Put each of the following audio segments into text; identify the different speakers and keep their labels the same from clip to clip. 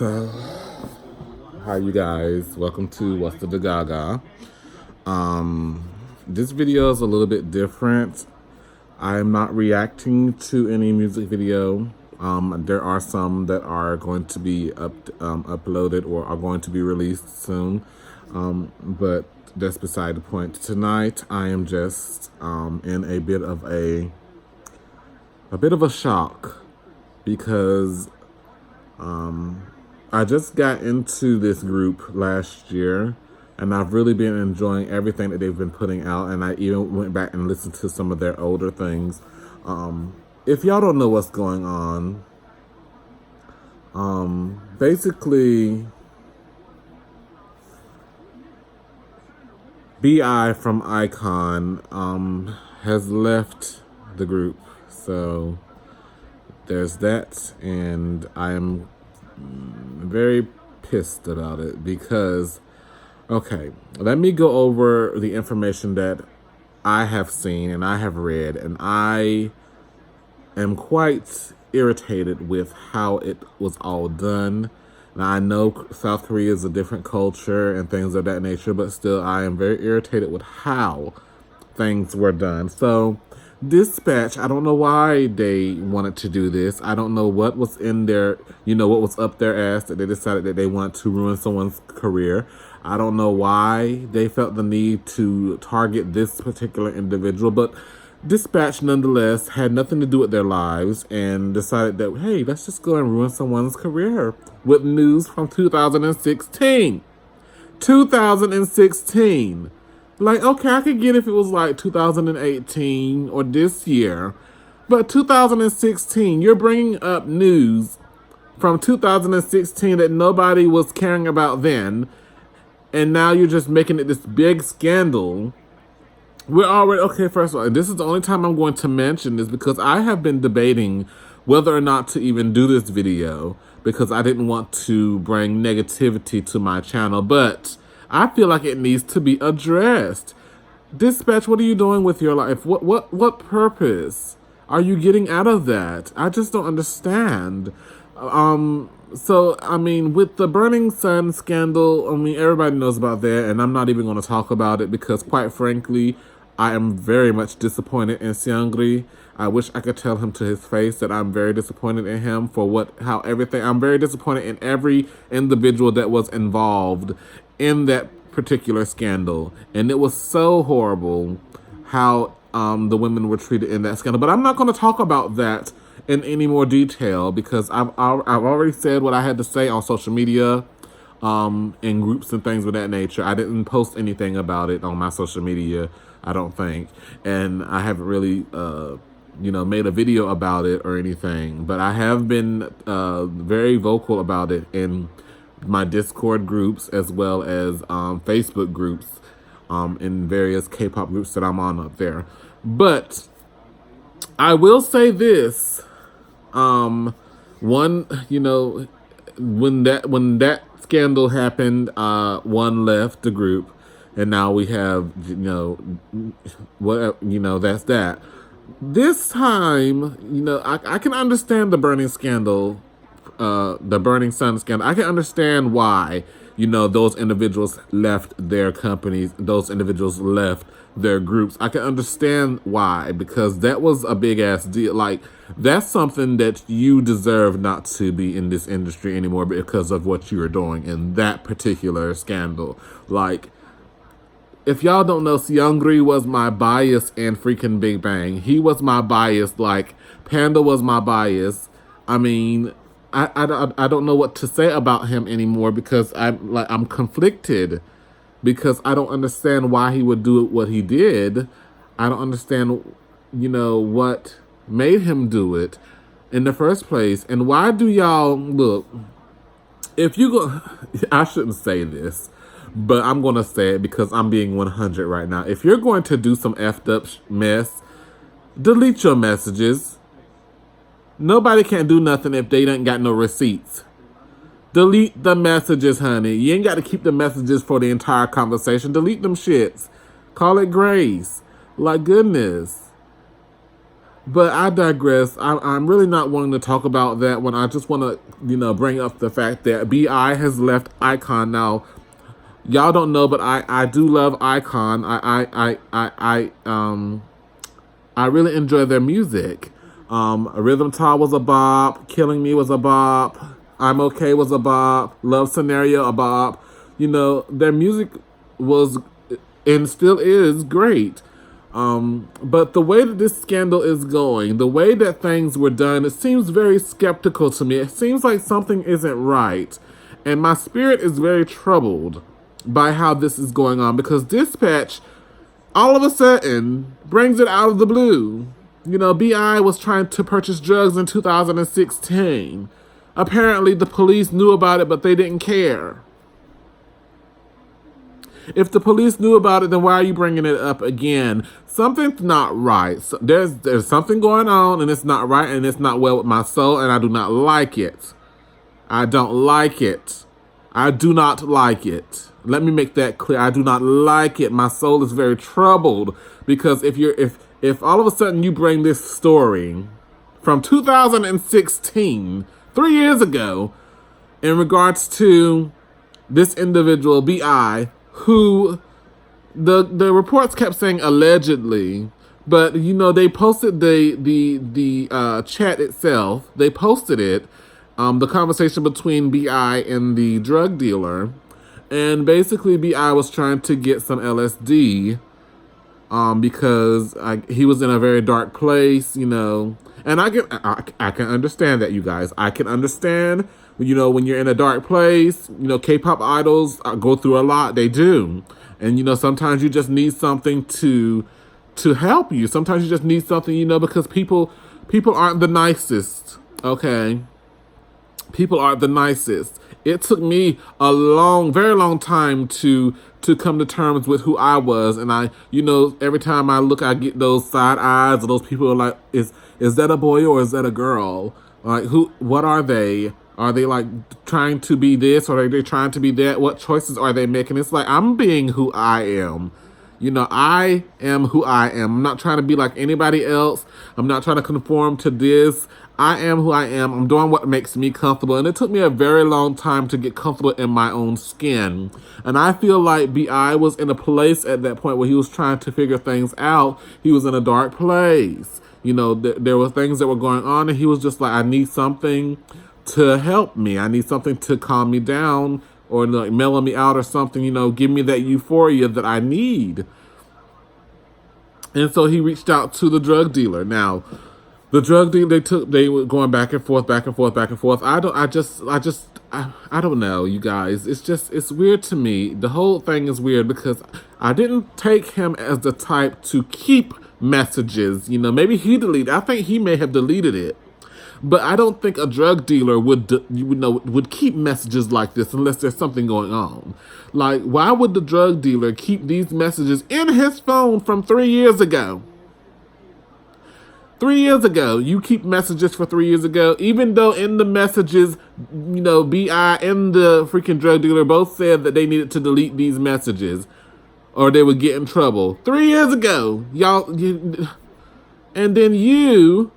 Speaker 1: So, hi you guys. Welcome to What's the De-gaga. This video is a little bit different. I'm not reacting to any music video. There are some that are going to be uploaded or are going to be released soon. But that's beside the point. Tonight, I am just in a bit of a shock because I just got into this group last year, and I've really been enjoying everything that they've been putting out, and I even went back and listened to some of their older things. If y'all don't know what's going on, basically, B.I from iKon has left the group, so there's that, and I am very pissed about it because, okay, let me go over the information that I have seen and I have read, and I am quite irritated with how it was all done. Now, I know South Korea is a different culture and things of that nature, but still, I am very irritated with how things were done. So, Dispatch, I don't know why they wanted to do this. I don't know what was in their, what was up their ass that they decided that they wanted to ruin someone's career. I don't know why they felt the need to target this particular individual, but Dispatch nonetheless had nothing to do with their lives and decided that, hey, let's just go and ruin someone's career with news from 2016. 2016. Like, okay, I could get if it was like 2018 or this year, but 2016, you're bringing up news from 2016 that nobody was caring about then, and now you're just making it this big scandal. We're already, okay, first of all, this is the only time I'm going to mention this because I have been debating whether or not to even do this video because I didn't want to bring negativity to my channel, but I feel like it needs to be addressed. Dispatch, what are you doing with your life? What purpose are you getting out of that? I just don't understand. So, I mean, with the Burning Sun scandal, I mean, everybody knows about that, and I'm not even going to talk about it because, quite frankly, I am very much disappointed in Seungri. I wish I could tell him to his face that I'm very disappointed in him for I'm very disappointed in every individual that was involved in that particular scandal. And it was so horrible how the women were treated in that scandal. But I'm not going to talk about that in any more detail because I've already said what I had to say on social media, in groups and things of that nature. I didn't post anything about it on my social media, I don't think. And I haven't really, made a video about it or anything. But I have been very vocal about it in my Discord groups as well as Facebook groups, in various K-pop groups that I'm on up there. But I will say this, when that scandal happened, one left the group, and now we have, that's that. This time, I can understand the Burning scandal, the Burning Sun scandal. I can understand why, those individuals left their companies, those individuals left their groups. I can understand why, because that was a big ass deal. Like, that's something that you deserve not to be in this industry anymore because of what you were doing in that particular scandal. Like, if y'all don't know, Seungri was my bias in freaking Big Bang. He was my bias, like Panda was my bias. I mean, I don't know what to say about him anymore because I'm conflicted because I don't understand why he would do what he did. I don't understand, what made him do it in the first place. And why do y'all look? If you go, I shouldn't say this, but I'm going to say it because I'm being 100 right now. If you're going to do some effed up mess, delete your messages. Nobody can't do nothing if they ain't got no receipts. Delete the messages, honey. You ain't got to keep the messages for the entire conversation. Delete them shits. Call it grace. Like, goodness. But I digress. I'm really not wanting to talk about that one. I just want to, bring up the fact that B.I has left iKon. Now, y'all don't know, but I do love iKon. I really enjoy their music. Rhythm Tall was a bop. Killing Me was a bop. I'm Okay was a bop. Love Scenario a bop. Their music was and still is great. But the way that this scandal is going, the way that things were done, it seems very skeptical to me. It seems like something isn't right. And my spirit is very troubled by how this is going on because Dispatch all of a sudden brings it out of the blue. B.I was trying to purchase drugs in 2016. Apparently, the police knew about it, but they didn't care. If the police knew about it, then why are you bringing it up again? Something's not right. So there's something going on, and it's not right, and it's not well with my soul, and I do not like it. I don't like it. I do not like it. Let me make that clear. I do not like it. My soul is very troubled because if all of a sudden you bring this story from 2016, 3 years ago, in regards to this individual, B.I, who the reports kept saying allegedly, but they posted the chat itself. They posted it, the conversation between B.I and the drug dealer, and basically B.I was trying to get some LSD, because he was in a very dark place, and I can understand that, you guys. I can understand, when you're in a dark place. K-pop idols go through a lot. They do, and sometimes you just need something to help you. Sometimes you just need something, because people aren't the nicest. Okay, people aren't the nicest. It took me a very long time to come to terms with who I was. And every time I look, I get those side eyes, or those people are like, is that a boy or is that a girl? Like, what are they? Are they like trying to be this, or are they trying to be that? What choices are they making? It's like, I'm being who I am. I am who I am. I'm not trying to be like anybody else. I'm not trying to conform to this. I am who I am. I'm doing what makes me comfortable. And it took me a very long time to get comfortable in my own skin. And I feel like B.I was in a place at that point where he was trying to figure things out. He was in a dark place. There were things that were going on, and he was just like, I need something to help me. I need something to calm me down, or like mellow me out or something, give me that euphoria that I need. And so he reached out to the drug dealer. Now, the drug dealer, they were going back and forth, back and forth, back and forth. I don't know, you guys. It's weird to me. The whole thing is weird because I didn't take him as the type to keep messages. Maybe he deleted. I think he may have deleted it. But I don't think a drug dealer would keep messages like this unless there's something going on. Like, why would the drug dealer keep these messages in his phone from 3 years ago? 3 years ago, you keep messages for 3 years ago, even though in the messages, B.I and the freaking drug dealer both said that they needed to delete these messages or they would get in trouble. 3 years ago, and then you,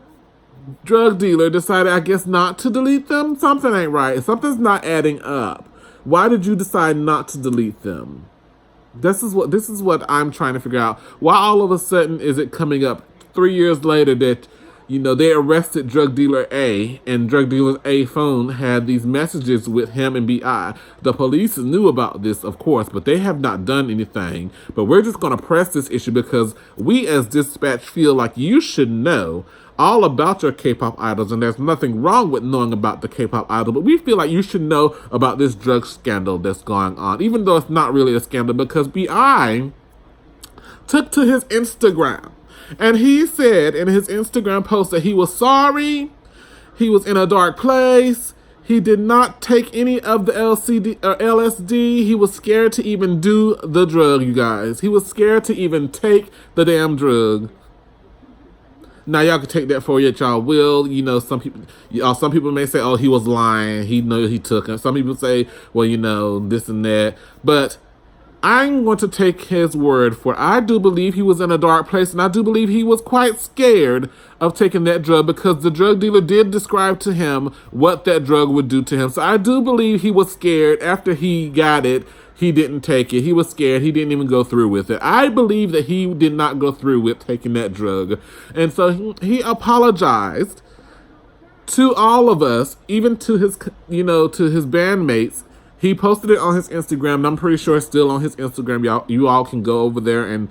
Speaker 1: drug dealer, decided, I guess, not to delete them? Something ain't right. Something's not adding up. Why did you decide not to delete them? This is what I'm trying to figure out. Why all of a sudden is it coming up 3 years later that, they arrested drug dealer A, and drug dealer A phone had these messages with him and B.I. The police knew about this, of course, but they have not done anything. But we're just going to press this issue because we as Dispatch feel like you should know all about your K-pop idols, and there's nothing wrong with knowing about the K-pop idol, but we feel like you should know about this drug scandal that's going on, even though it's not really a scandal, because B.I took to his Instagram, and he said in his Instagram post that he was sorry, he was in a dark place, he did not take any of the LSD, he was scared to even do the drug, you guys. He was scared to even take the damn drug. Now, y'all can take that for what y'all will. Some people may say, oh, he was lying. He knew he took it. Some people say, well, this and that. But I'm going to take his word for it. I do believe he was in a dark place, and I do believe he was quite scared of taking that drug because the drug dealer did describe to him what that drug would do to him. So I do believe he was scared after he got it. He didn't take it. He was scared. He didn't even go through with it. I believe that he did not go through with taking that drug. And so he apologized to all of us, even to his, to his bandmates. He posted it on his Instagram, and I'm pretty sure it's still on his Instagram. You all can go over there and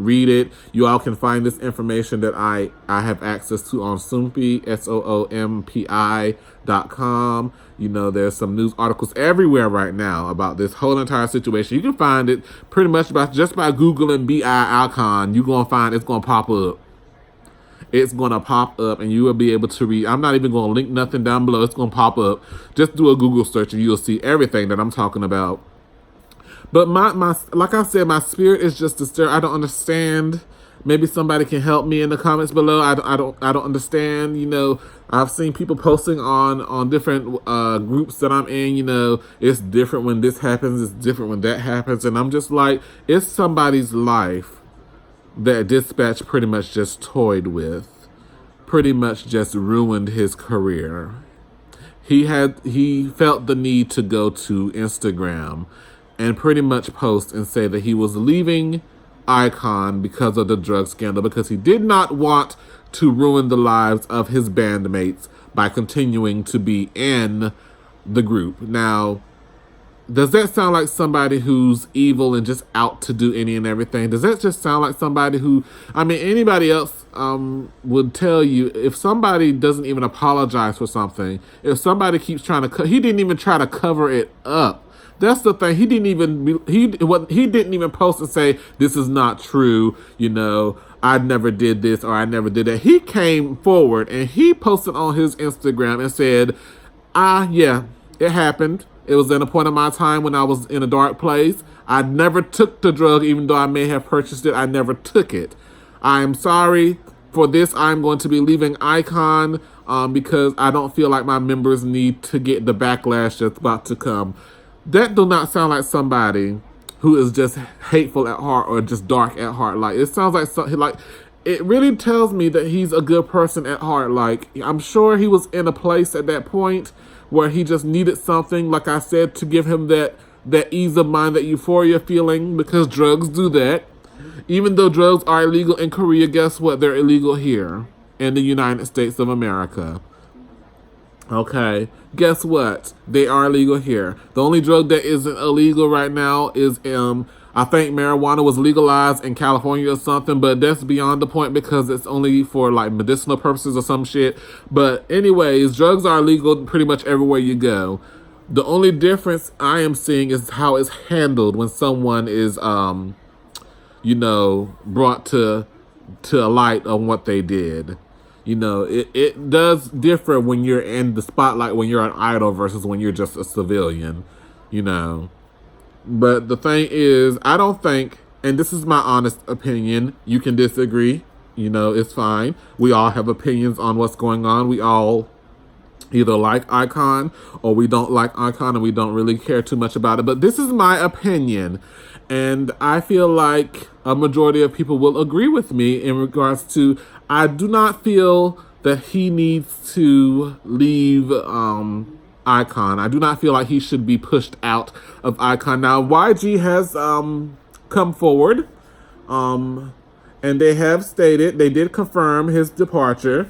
Speaker 1: read it. You all can find this information that I have access to on Soompi, SOOMPI.com. There's some news articles everywhere right now about this whole entire situation. You can find it pretty much just by Googling B.I iKon. You're going to find it's going to pop up. It's going to pop up and you will be able to read. I'm not even going to link nothing down below. It's going to pop up. Just do a Google search and you'll see everything that I'm talking about. But my like I said, my spirit is just disturbed. I don't understand. Maybe somebody can help me in the comments below. I don't understand. I've seen people posting on different groups that I'm in. It's different when this happens. It's different when that happens. And I'm just like, it's somebody's life that Dispatch pretty much just toyed with, pretty much just ruined his career. He felt the need to go to Instagram and pretty much post and say that he was leaving iKon because of the drug scandal, because he did not want to ruin the lives of his bandmates by continuing to be in the group. Now, does that sound like somebody who's evil and just out to do any and everything? Does that just sound like somebody who, anybody else would tell you, if somebody doesn't even apologize for something, if somebody keeps trying to, he didn't even try to cover it up. That's the thing. He didn't even post and say, this is not true, I never did this or I never did that. He came forward and he posted on his Instagram and said, yeah, it happened. It was at a point in my time when I was in a dark place. I never took the drug, even though I may have purchased it. I never took it. I am sorry for this. I'm going to be leaving iKon because I don't feel like my members need to get the backlash that's about to come. That do not sound like somebody who is just hateful at heart or just dark at heart. Like, it sounds like something like, it really tells me that he's a good person at heart. Like, I'm sure he was in a place at that point where he just needed something, like I said, to give him that ease of mind, that euphoria feeling, because drugs do that. Even though drugs are illegal in Korea, guess what? They're illegal here in the United States of America. Okay, guess what? They are illegal here. The only drug that isn't illegal right now is, I think marijuana was legalized in California or something, but that's beyond the point because it's only for like medicinal purposes or some shit. But anyways, drugs are illegal pretty much everywhere you go. The only difference I am seeing is how it's handled when someone is, brought to a light on what they did. It does differ when you're in the spotlight, when you're an idol versus when you're just a civilian, But the thing is, I don't think, and this is my honest opinion, you can disagree, it's fine. We all have opinions on what's going on. We all either like iKon or we don't like iKon and we don't really care too much about it. But this is my opinion. And I feel like a majority of people will agree with me in regards to, I do not feel that he needs to leave iKon. I do not feel like he should be pushed out of iKon. Now, YG has come forward and they have stated, they did confirm his departure.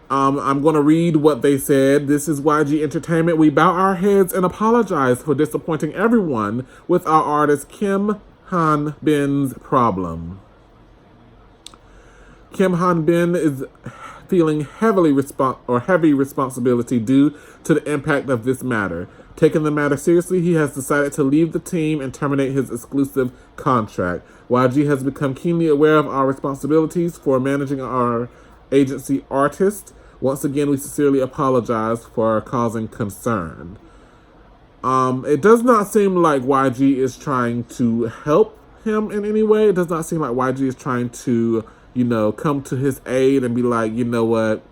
Speaker 1: I'm going to read what they said. This is YG Entertainment. We bow our heads and apologize for disappointing everyone with our artist Kim Han Bin's problem. Kim Han Bin is feeling heavy responsibility due to the impact of this matter. Taking the matter seriously, he has decided to leave the team and terminate his exclusive contract. YG has become keenly aware of our responsibilities for managing our agency artists. Once again, we sincerely apologize for causing concern. It does not seem like YG is trying to help him in any way. It does not seem like YG is trying to, come to his aid and be like, you know what?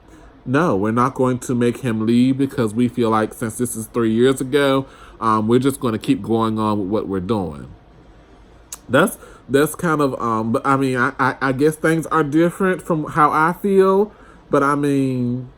Speaker 1: No, we're not going to make him leave because we feel like since this is 3 years ago, we're just going to keep going on with what we're doing. That's that's kind of but I mean I guess things are different from how I feel, but I mean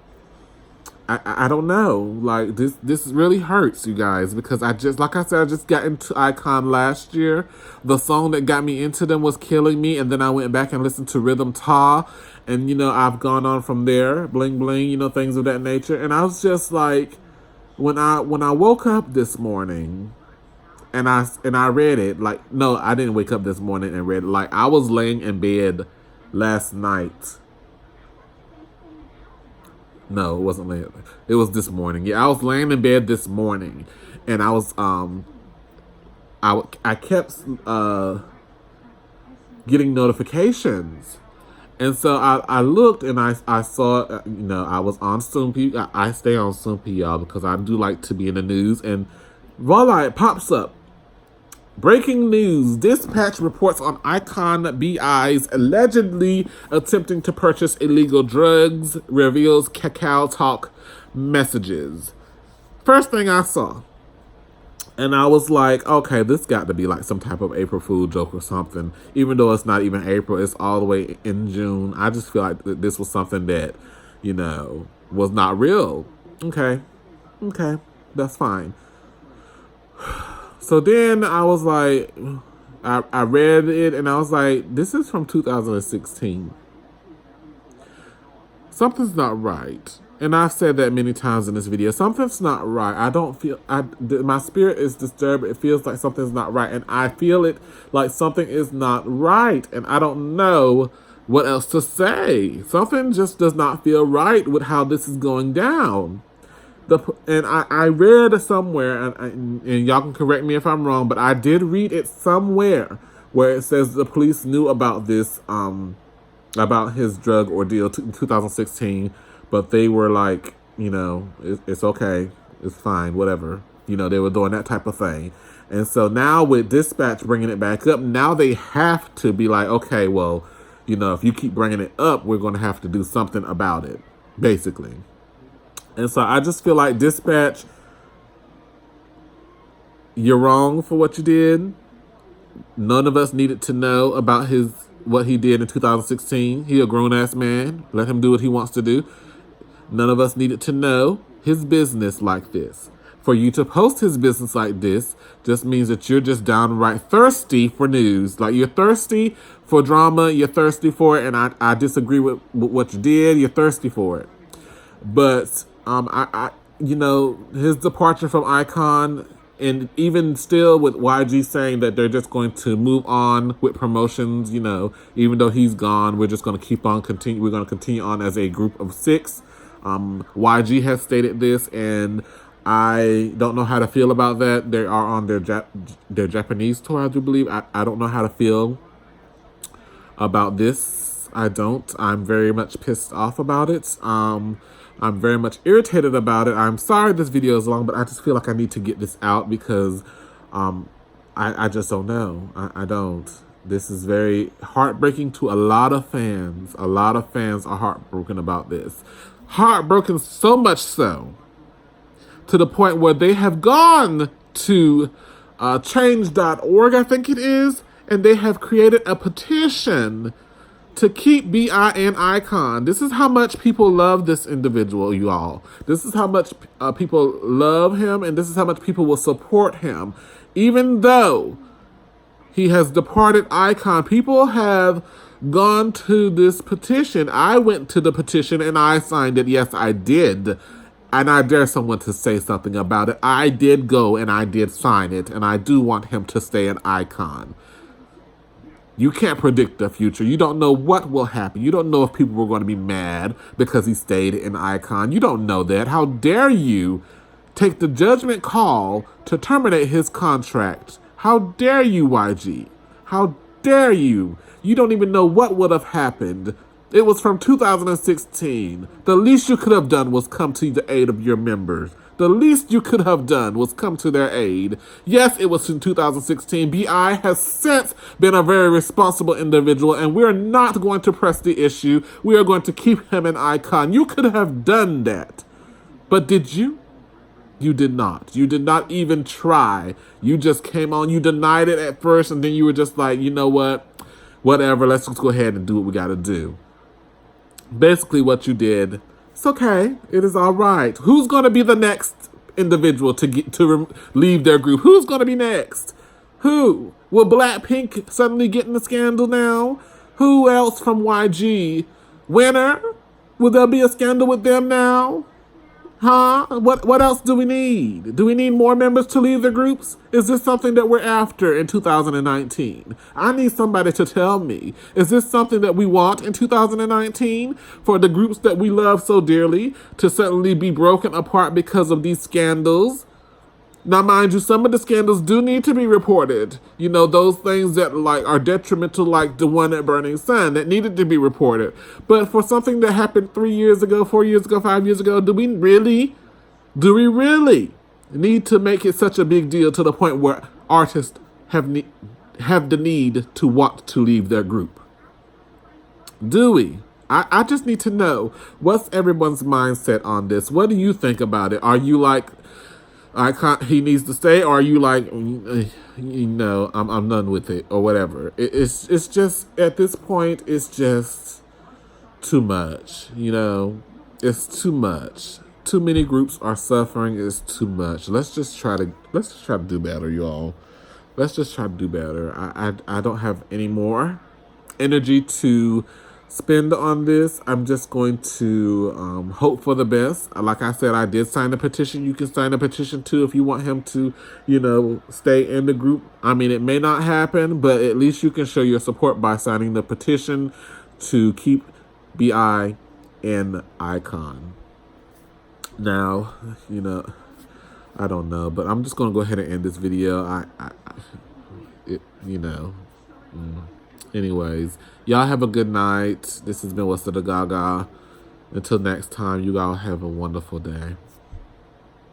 Speaker 1: I don't know. Like this really hurts, you guys, because I just like I said, I just got into iKon last year. The song that got me into them was Killing Me, and then I went back and listened to Rhythm Ta, and I've gone on from there, Bling Bling, things of that nature. And I was just like, when I woke up this morning and I read it, like, no, I didn't wake up this morning and read it. Like, I was laying in bed last night. No, it wasn't late. It was this morning. Yeah, I was laying in bed this morning, and I was I kept getting notifications, and so I looked and I saw I was on Soompi. I stay on Soompi, y'all, because I do like to be in the news, and voila, it pops up. Breaking news. Dispatch reports on iKon B.I.'s allegedly attempting to purchase illegal drugs, reveals Cacao Talk messages. First thing I saw, and I was like, okay, this got to be like some type of April Fool joke or something. Even though it's not even April, it's all the way in June. I just feel like this was something that, was not real. Okay, that's fine. So then I was like, I read it and I was like, this is from 2016. Something's not right. And I've said that many times in this video. Something's not right. I don't feel, my spirit is disturbed. It feels like something's not right. And I feel it like something is not right. And I don't know what else to say. Something just does not feel right with how this is going down. I read somewhere, and y'all can correct me if I'm wrong, but I did read it somewhere where it says the police knew about this, about his drug ordeal in 2016, but they were like, it's okay, it's fine, whatever. They were doing that type of thing. And so now with Dispatch bringing it back up, now they have to be like, okay, well, if you keep bringing it up, we're going to have to do something about it, basically. And so I just feel like Dispatch, you're wrong for what you did. None of us needed to know about what he did in 2016. He a grown-ass man. Let him do what he wants to do. None of us needed to know his business like this. For you to post his business like this just means that you're just downright thirsty for news. Like, you're thirsty for drama. You're thirsty for it. And I disagree with what you did. You're thirsty for it. But his departure from iKon, and even still with YG saying that they're just going to move on with promotions, even though he's gone, we're just going to we're going to continue on as a group of 6. YG has stated this, and I don't know how to feel about that. They are on their Japanese tour, I do believe. I don't know how to feel about this. I don't. I'm very much pissed off about it. I'm very much irritated about it. I'm sorry this video is long, but I just feel like I need to get this out because I just don't know. I don't. This is very heartbreaking to a lot of fans. A lot of fans are heartbroken about this. Heartbroken so much so to the point where they have gone to change.org, I think it is, and they have created a petition to keep B.I and iKon. This is how much people love this individual, you all. This is how much people love him, and this is how much people will support him. Even though he has departed iKon, people have gone to this petition. I went to the petition and I signed it. Yes, I did. And I dare someone to say something about it. I did go and I did sign it, and I do want him to stay an iKon. You can't predict the future. You don't know what will happen. You don't know if people were going to be mad because he stayed in iKon. You don't know that. How dare you take the judgment call to terminate his contract? How dare you, YG? How dare you? You don't even know what would have happened. It was from 2016. The least you could have done was come to the aid of your members. The least you could have done was come to their aid. Yes, it was in 2016. B.I has since been a very responsible individual, and we're not going to press the issue. We are going to keep him an iKon. You could have done that. But did you? You did not. You did not even try. You just came on. You denied it at first, and then you were just like, you know what? Whatever. Let's just go ahead and do what we got to do. Basically, what you did. It's okay. It is all right. Who's going to be the next individual to leave their group? Who's going to be next? Who? Will Blackpink suddenly get in the scandal now? Who else from YG? Winner? Will there be a scandal with them now? Huh? What else do we need? Do we need more members to leave their groups? Is this something that we're after in 2019? I need somebody to tell me. Is this something that we want in 2019? For the groups that we love so dearly to suddenly be broken apart because of these scandals? Now, mind you, some of the scandals do need to be reported. You know, those things that like are detrimental, like the one at Burning Sun, that needed to be reported. But for something that happened 3 years ago, 4 years ago, 5 years ago, do we really need to make it such a big deal to the point where artists have the need to want to leave their group? Do we? I just need to know, what's everyone's mindset on this? What do you think about it? Are you like, he needs to stay, or are you like, I'm done with it, or whatever? It's just, at this point, it's just too much, it's too much. Too many groups are suffering. It's too much. Let's just try to do better, y'all. Let's just try to do better. I don't have any more energy to spend on this. I'm just going to hope for the best. Like I said, I did sign a petition. You can sign a petition too if you want him to, stay in the group. I mean, it may not happen, but at least you can show your support by signing the petition to keep B.I in iKon. Now, I don't know, but I'm just going to go ahead and end this video. Anyways, y'all have a good night. This has been What's the De-gaga. Until next time, you all have a wonderful day.